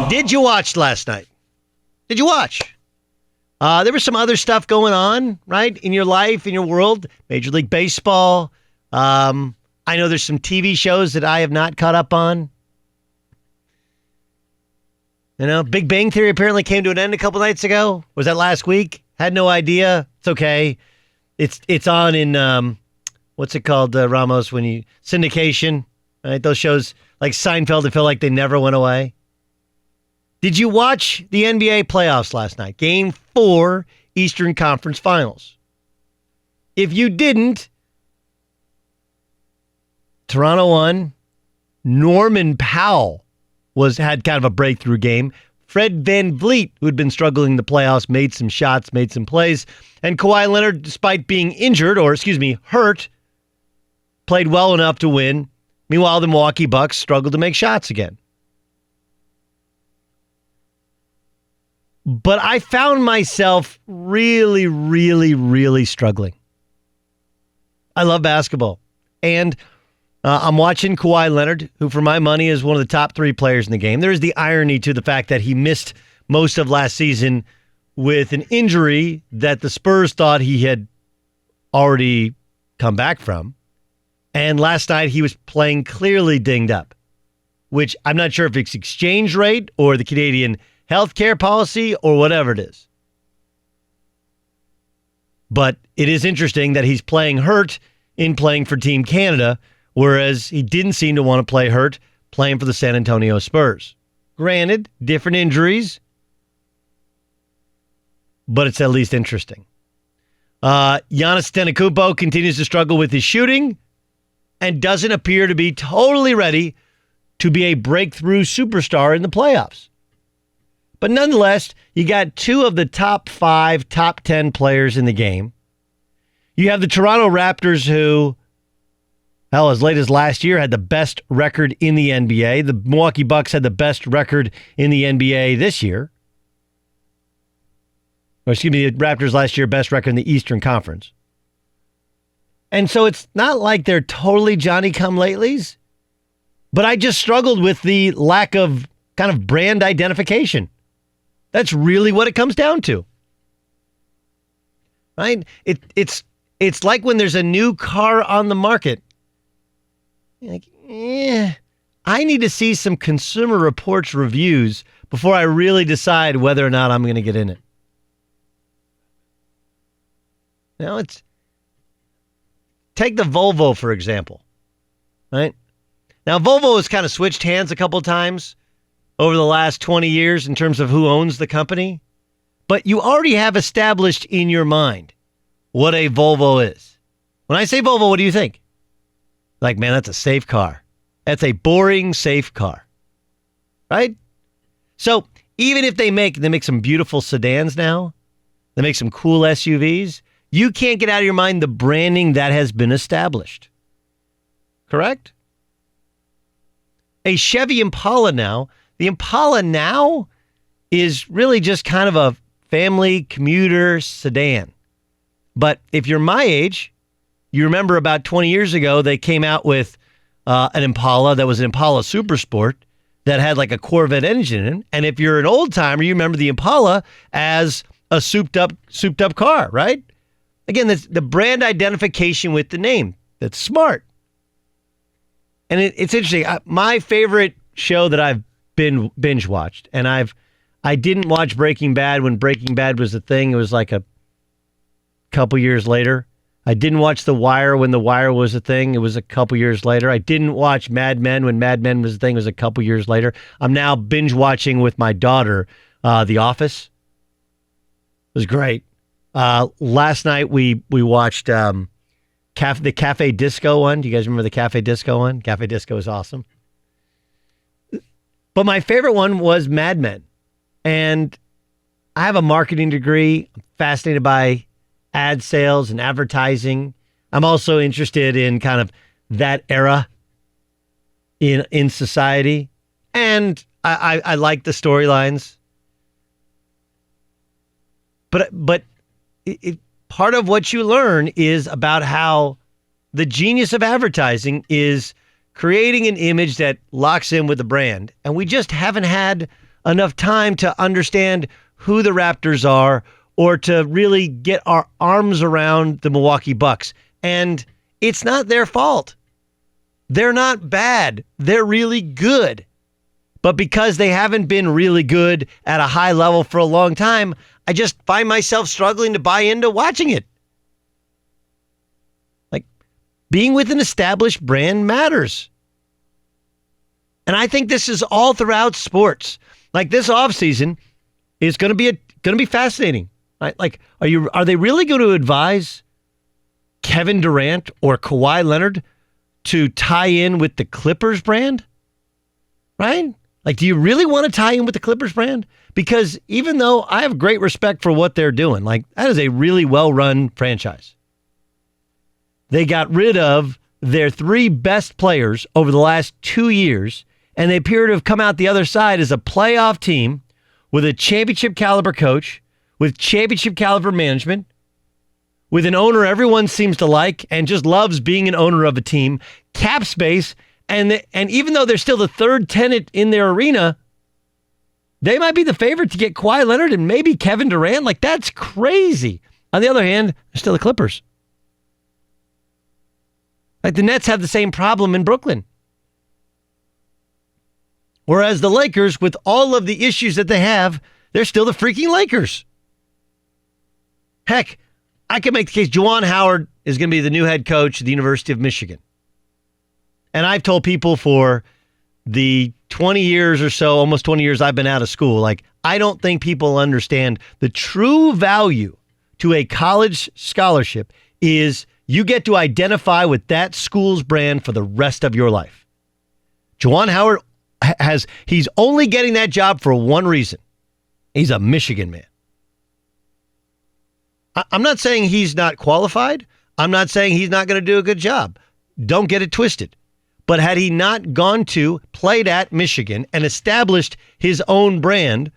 Did you watch last night? Did you watch? There was some other stuff going on, right, in your life, in your world. Major League Baseball. I know there's some TV shows that I have not caught up on. You know, Big Bang Theory apparently came to an end a couple nights ago. Was that last week? Had no idea. It's okay. It's on in, what's it called, Ramos, when you, syndication, right? Those shows like Seinfeld that feel like they never went away. Did you watch the NBA playoffs last night? Game 4, Eastern Conference Finals. If you didn't, Toronto won. Norman Powell had kind of a breakthrough game. Fred VanVleet, who had been struggling in the playoffs, made some shots, made some plays. And Kawhi Leonard, despite being hurt, played well enough to win. Meanwhile, the Milwaukee Bucks struggled to make shots again. But I found myself really, really, really struggling. I love basketball. And I'm watching Kawhi Leonard, who for my money is one of the top 3 players in the game. There is the irony to the fact that he missed most of last season with an injury that the Spurs thought he had already come back from. And last night he was playing clearly dinged up, which I'm not sure if it's exchange rate or the Canadian healthcare policy or whatever it is. But it is interesting that he's playing hurt in playing for Team Canada, whereas he didn't seem to want to play hurt playing for the San Antonio Spurs. Granted, different injuries, but it's at least interesting. Giannis Antetokounmpo continues to struggle with his shooting and doesn't appear to be totally ready to be a breakthrough superstar in the playoffs. But nonetheless, you got 2 of the top 5, top 10 players in the game. You have the Toronto Raptors who, as late as last year, had the best record in the NBA. The Milwaukee Bucks had the best record in the NBA this year. The Raptors last year, best record in the Eastern Conference. And so it's not like they're totally Johnny-come-latelys, but I just struggled with the lack of kind of brand identification. That's really what it comes down to. Right? It's like when there's a new car on the market. Like, I need to see some Consumer Reports reviews before I really decide whether or not I'm going to get in it. Now, take the Volvo, for example. Right? Now, Volvo has kind of switched hands a couple times over the last 20 years in terms of who owns the company. But you already have established in your mind what a Volvo is. When I say Volvo, what do you think? Like, man, that's a safe car. That's a boring, safe car. Right? So even if they make some beautiful sedans now, they make some cool SUVs, you can't get out of your mind the branding that has been established. Correct? A Chevy Impala now, the Impala now is really just kind of a family commuter sedan. But if you're my age, you remember about 20 years ago, they came out with an Impala that was an Impala Super Sport that had like a Corvette engine in it. And if you're an old timer, you remember the Impala as a souped up car, right? Again, that's the brand identification with the name. That's smart. And it's interesting. My favorite show that I've been binge watched, and I didn't watch Breaking Bad when Breaking Bad was a thing. It was like a couple years later. I didn't watch The Wire when The Wire was a thing. It was a couple years later. I didn't watch Mad Men when Mad Men was a thing. It was a couple years later. I'm now binge watching with my daughter The Office. It was great. Last night we watched the Cafe Disco one. Do you guys remember the Cafe Disco one? Cafe Disco is awesome. But my favorite one was Mad Men. And I have a marketing degree. I'm fascinated by ad sales and advertising. I'm also interested in kind of that era in society. And I like the storylines. But part of what you learn is about how the genius of advertising is creating an image that locks in with the brand. And we just haven't had enough time to understand who the Raptors are or to really get our arms around the Milwaukee Bucks. And it's not their fault. They're not bad. They're really good. But because they haven't been really good at a high level for a long time, I just find myself struggling to buy into watching it. Like, being with an established brand matters. And I think this is all throughout sports. Like, this offseason is going to be fascinating. Right? Like, are they really going to advise Kevin Durant or Kawhi Leonard to tie in with the Clippers brand? Right? Like, do you really want to tie in with the Clippers brand? Because even though I have great respect for what they're doing, like, that is a really well-run franchise. They got rid of their 3 best players over the last 2 years, and they appear to have come out the other side as a playoff team with a championship caliber coach, with championship caliber management, with an owner everyone seems to like and just loves being an owner of a team, cap space, and even though they're still the third tenant in their arena, they might be the favorite to get Kawhi Leonard and maybe Kevin Durant. Like, that's crazy. On the other hand, they're still the Clippers. Like, the Nets have the same problem in Brooklyn. Whereas the Lakers, with all of the issues that they have, they're still the freaking Lakers. Heck, I can make the case Juwan Howard is going to be the new head coach at the University of Michigan. And I've told people for the 20 years or so, almost 20 years I've been out of school, like, I don't think people understand the true value to a college scholarship is you get to identify with that school's brand for the rest of your life. Juwan Howard he's only getting that job for one reason. He's a Michigan man. I'm not saying he's not qualified. I'm not saying he's not going to do a good job. Don't get it twisted. But had he not played at Michigan and established his own brand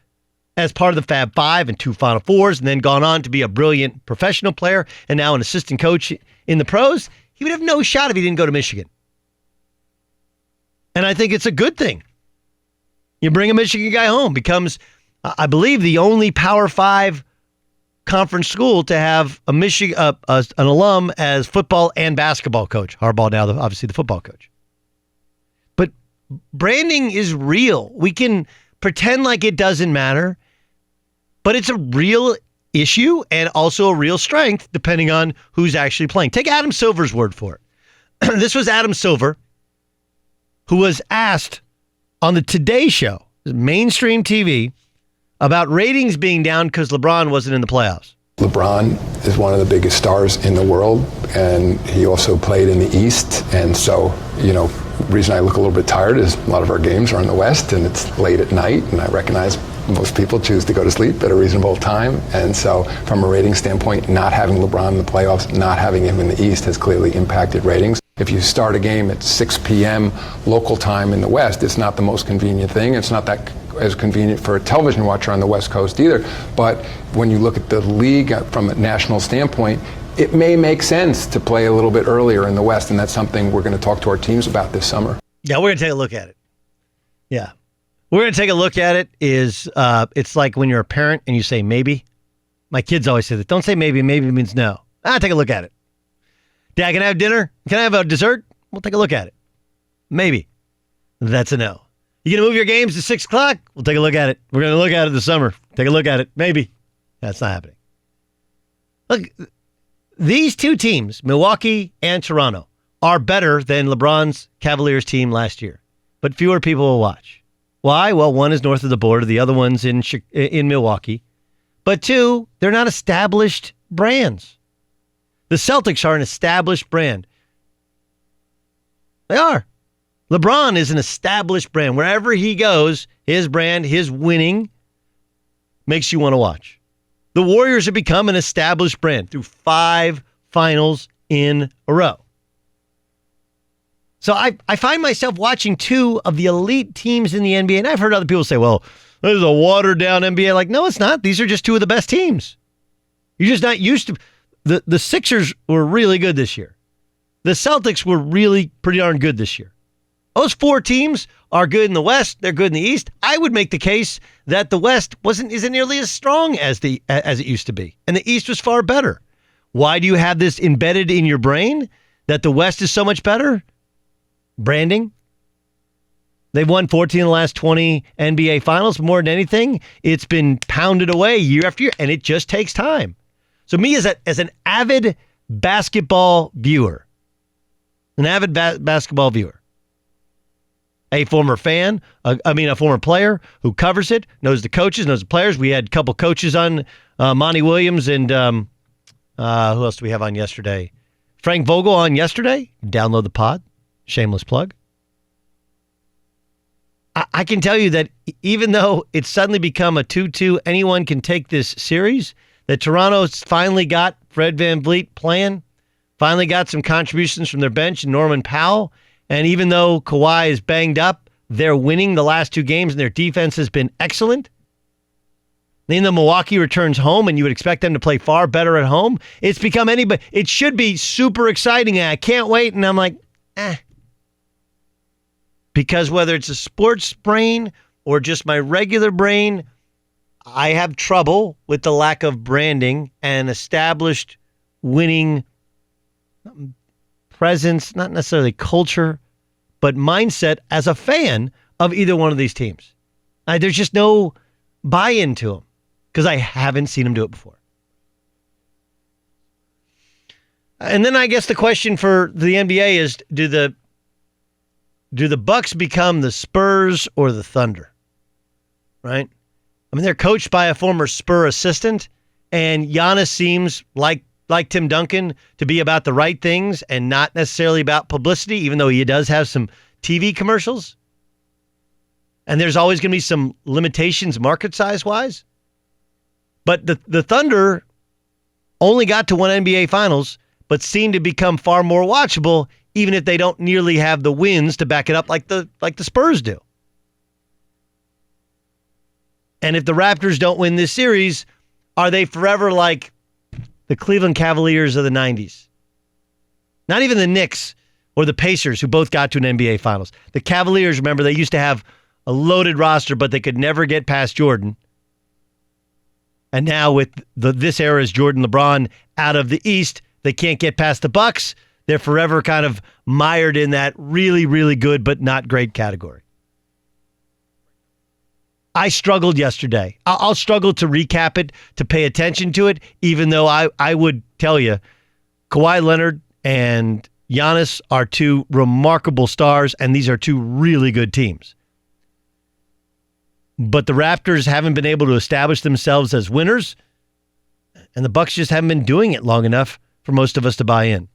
as part of the Fab Five and 2 Final Fours and then gone on to be a brilliant professional player and now an assistant coach in the pros, he would have no shot if he didn't go to Michigan. And I think it's a good thing. You bring a Michigan guy home, becomes, I believe, the only Power 5 conference school to have an alum as football and basketball coach. Harbaugh now, obviously, the football coach. But branding is real. We can pretend like it doesn't matter, but it's a real issue and also a real strength depending on who's actually playing. Take Adam Silver's word for it. This was Adam Silver, who was asked on the Today Show, mainstream TV, about ratings being down because LeBron wasn't in the playoffs. LeBron is one of the biggest stars in the world, and he also played in the East. And so, the reason I look a little bit tired is a lot of our games are in the West, and it's late at night, and I recognize most people choose to go to sleep at a reasonable time. And so, from a rating standpoint, not having LeBron in the playoffs, not having him in the East has clearly impacted ratings. If you start a game at 6 p.m. local time in the West, it's not the most convenient thing. It's not that as convenient for a television watcher on the West Coast either. But when you look at the league from a national standpoint, it may make sense to play a little bit earlier in the West, and that's something we're going to talk to our teams about this summer. Yeah, we're going to take a look at it. Yeah. We're going to take a look at it. It's like when you're a parent and you say maybe. My kids always say that. Don't say maybe. Maybe means no. Take a look at it. Dad, can I have dinner? Can I have a dessert? We'll take a look at it. Maybe. That's a no. You going to move your games to 6 o'clock? We'll take a look at it. We're going to look at it this summer. Take a look at it. Maybe. That's not happening. Look, these two teams, Milwaukee and Toronto, are better than LeBron's Cavaliers team last year. But fewer people will watch. Why? Well, one is north of the border. The other one's in Milwaukee. But two, they're not established brands. The Celtics are an established brand. They are. LeBron is an established brand. Wherever he goes, his brand, his winning, makes you want to watch. The Warriors have become an established brand through 5 finals in a row. So I find myself watching 2 of the elite teams in the NBA, and I've heard other people say, well, this is a watered-down NBA. Like, no, it's not. These are just 2 of the best teams. You're just not used to... The Sixers were really good this year. The Celtics were really pretty darn good this year. Those 4 teams are good in the West. They're good in the East. I would make the case that the West isn't nearly as strong as it used to be, and the East was far better. Why do you have this embedded in your brain that the West is so much better? Branding. They've won 14 of the last 20 NBA Finals. More than anything, it's been pounded away year after year, and it just takes time. So me as an avid basketball viewer, a former fan, a former player who covers it, knows the coaches, knows the players. We had a couple coaches on, Monty Williams and who else do we have on yesterday? Frank Vogel on yesterday. Download the pod. Shameless plug. I can tell you that even though it's suddenly become a 2-2, anyone can take this series, that Toronto's finally got Fred VanVleet playing, finally got some contributions from their bench, Norman Powell, and even though Kawhi is banged up, they're winning the last 2 games and their defense has been excellent. Then the Milwaukee returns home and you would expect them to play far better at home. It's become it should be super exciting and I can't wait, and I'm like, Because whether it's a sports brain or just my regular brain, I have trouble with the lack of branding and established winning presence, not necessarily culture, but mindset as a fan of either one of these teams. There's just no buy-in to them because I haven't seen them do it before. And then I guess the question for the NBA is, do the Bucks become the Spurs or the Thunder? Right? I mean, they're coached by a former Spur assistant, and Giannis seems like Tim Duncan to be about the right things and not necessarily about publicity, even though he does have some TV commercials. And there's always going to be some limitations market size-wise. But the Thunder only got to one NBA Finals, but seem to become far more watchable, even if they don't nearly have the wins to back it up like the Spurs do. And if the Raptors don't win this series, are they forever like the Cleveland Cavaliers of the 90s? Not even the Knicks or the Pacers, who both got to an NBA Finals. The Cavaliers, remember, they used to have a loaded roster, but they could never get past Jordan. And now with this era's Jordan, LeBron out of the East, they can't get past the Bucks. They're forever kind of mired in that really, really good but not great category. I struggled yesterday. I'll struggle to recap it, to pay attention to it, even though I would tell you Kawhi Leonard and Giannis are 2 remarkable stars, and these are 2 really good teams. But the Raptors haven't been able to establish themselves as winners, and the Bucks just haven't been doing it long enough for most of us to buy in.